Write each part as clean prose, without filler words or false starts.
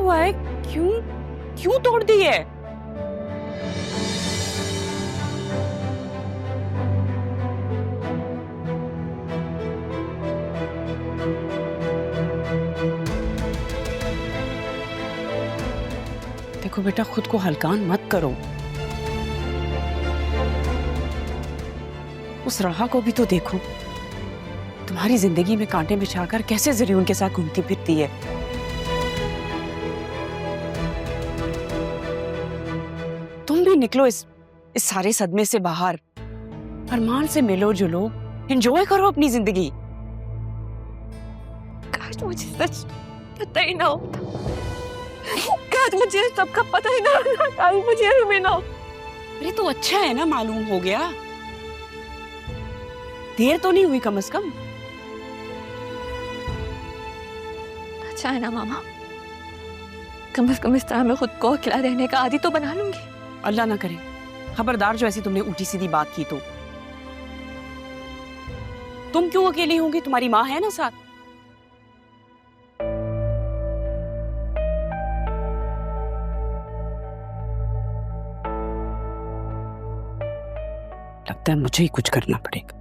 हुआ है? क्यों क्यों तोड़ दी है? देखो बेटा, खुद को हल्कान मत करो। उस राहा को भी तो देखो, तुम्हारी जिंदगी में कांटे बिछाकर कैसे ज़रियुन के साथ घूमती फिरती है। तुम भी निकलो इस सारे सदमे से बाहर, अरमान से मिलो जुलो, एंजॉय करो अपनी जिंदगी। काश मुझे सच पता ही ना होता, काश मुझे सबका पता ही ना होता, काश मुझे भी ना। अरे तो अच्छा है ना, मालूम हो गया, देर तो नहीं हुई कम से कम। अच्छा है ना मामा, कम से कम इस तरह मैं खुद को अकेला रहने का आदी तो बना लूंगी। अल्लाह ना करे, खबरदार जो ऐसी तुमने उल्टी सीधी बात की तो। तुम क्यों अकेली होंगी, तुम्हारी माँ है ना साथ। लगता है मुझे ही कुछ करना पड़ेगा।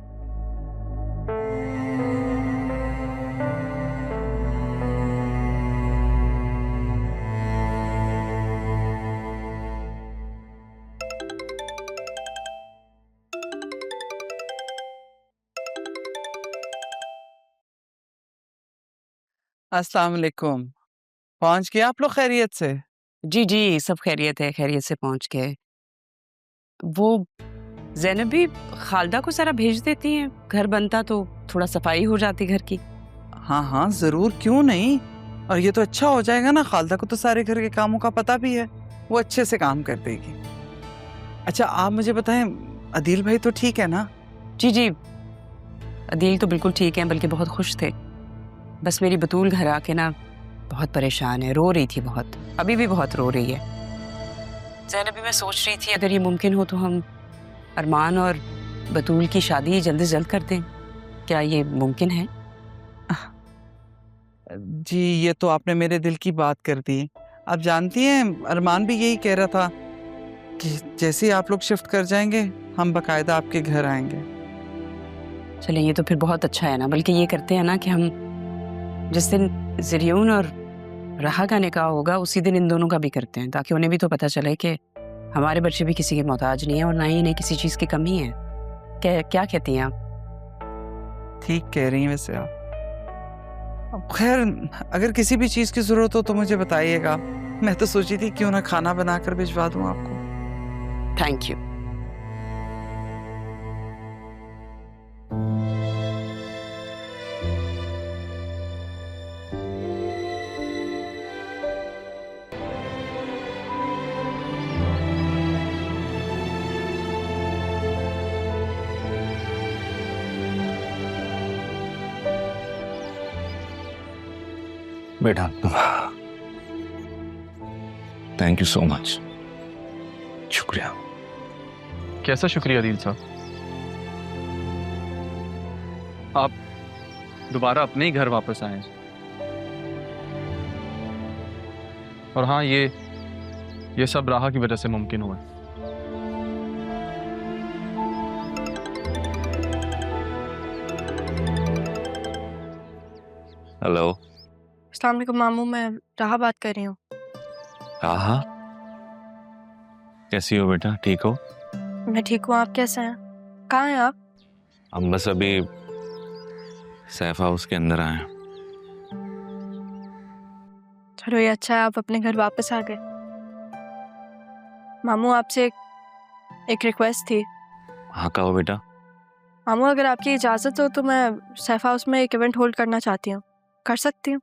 अस्सलाम वालेकुम। पहुंच गए आप लोग खैरियत से? जी जी, सब खैरियत है, खैरियत से पहुंच गए। वो ज़ैनब भी खालदा को सारा भेज देती हैं, घर बनता तो थोड़ा सफाई हो जाती घर की। हाँ हाँ जरूर, क्यों नहीं। और ये तो अच्छा हो जाएगा ना, खालदा को तो सारे घर के कामों का पता भी है, वो अच्छे से काम कर देगी। अच्छा आप मुझे बताएं, अदील भाई तो ठीक है ना? जी जी, अदील तो बिल्कुल ठीक है, बल्कि बहुत खुश थे। बस मेरी बतूल घर आके ना बहुत परेशान है, रो रही थी बहुत, अभी भी बहुत रो रही है। ज़ैनब भी मैं सोच रही थी अगर ये मुमकिन हो तो हम अरमान और बतूल की शादी जल्द से जल्द कर दें। क्या ये मुमकिन है? जी ये तो आपने मेरे दिल की बात कर दी। आप जानती हैं अरमान भी यही कह रहा था कि जैसे ही आप लोग शिफ्ट कर जाएंगे हम बकायदा आपके घर आएंगे। चलें, ये तो फिर बहुत अच्छा है ना। बल्कि ये करते हैं ना कि हम जिस दिन ज़रियुन और राहा का निकाह होगा उसी दिन इन दोनों का भी करते हैं, ताकि उन्हें भी तो पता चले कि हमारे बच्चे भी किसी के मोहताज नहीं है और ना ही इन्हें किसी चीज़ की कमी है। क्या कहती हैं आप? ठीक कह रही हैं वैसे आप। अब खैर अगर किसी भी चीज़ की ज़रूरत हो तो मुझे बताइएगा। मैं तो सोची थी क्यों ना खाना बनाकर भिजवा दूं आपको। Thank you. बेटा थैंक यू सो मच, शुक्रिया। कैसा शुक्रिया अदील साहब, आप दोबारा अपने ही घर वापस आए। और हाँ, ये सब राहा की वजह से मुमकिन हुआ है। हेलो। अस्सलाम वालेकुम मामू, मैं राहा बात कर रही हूँ। राहा, कैसी हो बेटा, ठीक हो? मैं ठीक हूँ, आप कैसे हैं? कहाँ हैं आप? हम बस अभी सैफ हाउस के अंदर आए हैं। चलो ये अच्छा है, आप अपने घर वापस आ गए। मामू आपसे एक रिक्वेस्ट थी। हाँ कहो बेटा। मामू अगर आपकी इजाज़त हो तो मैं सैफ हाउस में एक इवेंट होल्ड करना चाहती हूँ, कर सकती हूँ?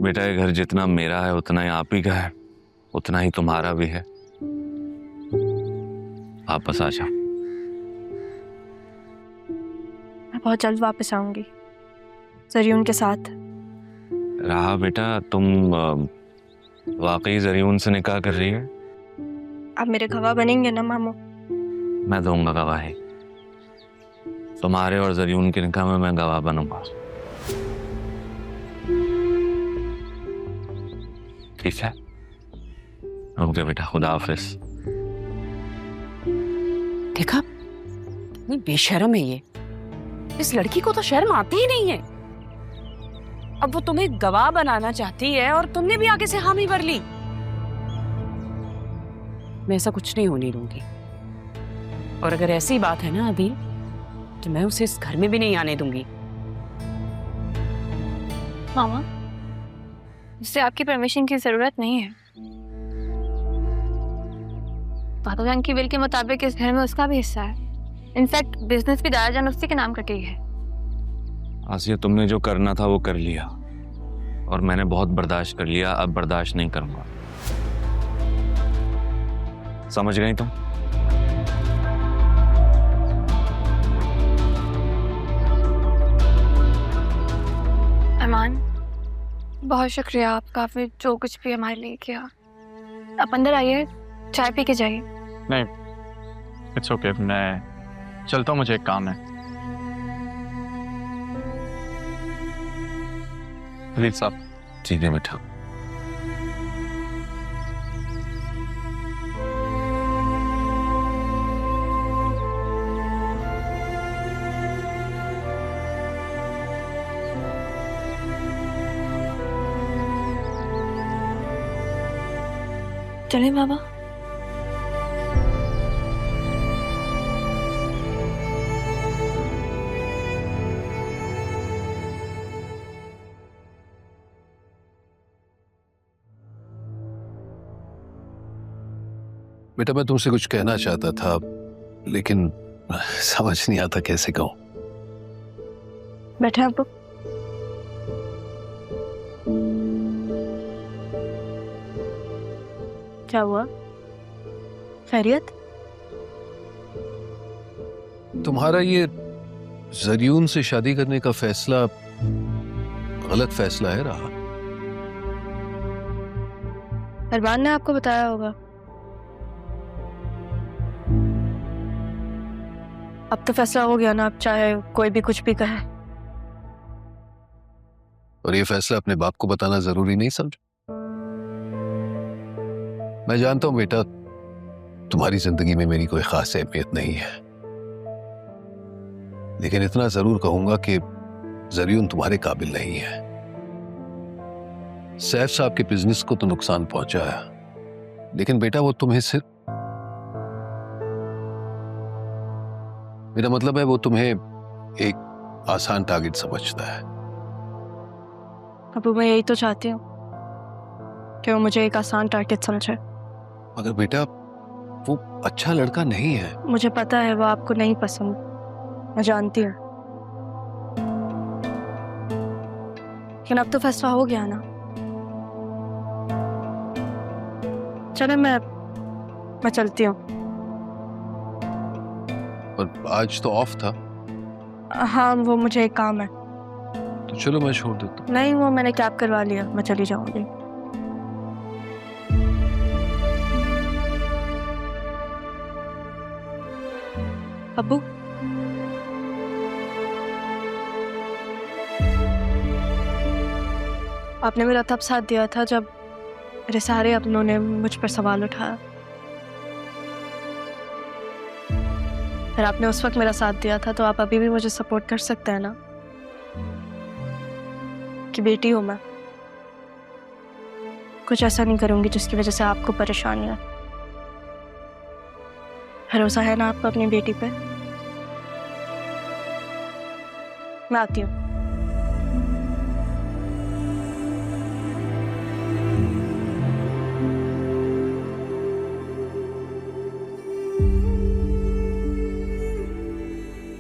बेटा ये घर जितना मेरा है उतना ही आप ही का है, उतना ही तुम्हारा भी है। वापस आ जाओ। मैं बहुत जल्द वापस आऊंगी ज़रियुन के साथ। राहा बेटा, तुम वाकई ज़रियुन से निकाह कर रही है? आप मेरे गवाह बनेंगे ना मामू? मैं दूंगा गवाही, तुम्हारे और ज़रियुन के निकाह में मैं गवाह बनूंगा। ठीक है? ओके बेटा, खुदा हाफिज। देखा, इतनी बेशर्म है ये। इस लड़की को तो शर्म आती ही नहीं है। अब वो तुम्हें गवाह बनाना चाहती है और तुमने भी आगे से हामी भर ली। मैं ऐसा कुछ नहीं होने दूंगी, और अगर ऐसी बात है ना अभी, तो मैं उसे इस घर में भी नहीं आने दूंगी। मामा, इससे आपकी परमिशन की जरूरत नहीं है। पापा जान की विल के मुताबिक इस घर में उसका भी हिस्सा है। इनफैक्ट बिजनेस भी दादा जान उसी के नाम करके ही है। आसिया, तुमने जो करना था वो कर लिया, और मैंने बहुत बर्दाश्त कर लिया, अब बर्दाश्त नहीं करूंगा। समझ गई तुम? अरमान, बहुत शुक्रिया आपका, आपने जो कुछ भी हमारे लिए किया। आप अंदर आइए, चाय पी के जाइए। नहीं, इट्स ओके, मैं चलता हूँ, मुझे एक काम है। खलील साहब। ठीक है बेटा। चलें बाबा। बेटा, मैं तुमसे कुछ कहना चाहता था, लेकिन समझ नहीं आता कैसे कहूं। बैठे आप। क्या हुआ? खैरियत? तुम्हारा ये जरियून से शादी करने का फैसला गलत फैसला है रहा। अरमान ने आपको बताया होगा। अब तो फैसला हो गया ना, अब चाहे कोई भी कुछ भी कहे। और ये फैसला अपने बाप को बताना जरूरी नहीं समझा? मैं जानता हूं बेटा, तुम्हारी जिंदगी में मेरी कोई खास अहमियत नहीं है, लेकिन इतना जरूर कहूंगा कि जरियून तुम्हारे काबिल नहीं है। सैफ साहब के बिजनेस को तो नुकसान पहुंचा है, लेकिन बेटा वो तुम्हें सिर्फ, मेरा मतलब है वो तुम्हें एक आसान टारगेट समझता है। अब मैं यही तो चाहती हूँ कि वो मुझे एक आसान टारगेट समझे। मगर बेटा वो अच्छा लड़का नहीं है। मुझे पता है वो आपको नहीं पसंद, मैं जानती हूँ, लेकिन अब तो फैसला हो गया ना। चले, मैं चलती हूँ। और आज तो ऑफ था। हाँ, वो मुझे एक काम है। तो चलो मैं छोड़ देता हूँ। नहीं, वो मैंने कैब करवा लिया, मैं चली जाऊंगी। अब्बू, आपने मेरा तब साथ दिया था जब मेरे सारे अपनों ने मुझ पर सवाल उठाया। अगर आपने उस वक्त मेरा साथ दिया था तो आप अभी भी मुझे सपोर्ट कर सकते हैं ना, कि बेटी हूं मैं, कुछ ऐसा नहीं करूंगी जिसकी वजह से आपको परेशानी है। भरोसा है ना आपको अपनी बेटी पे? मैं आती हूँ।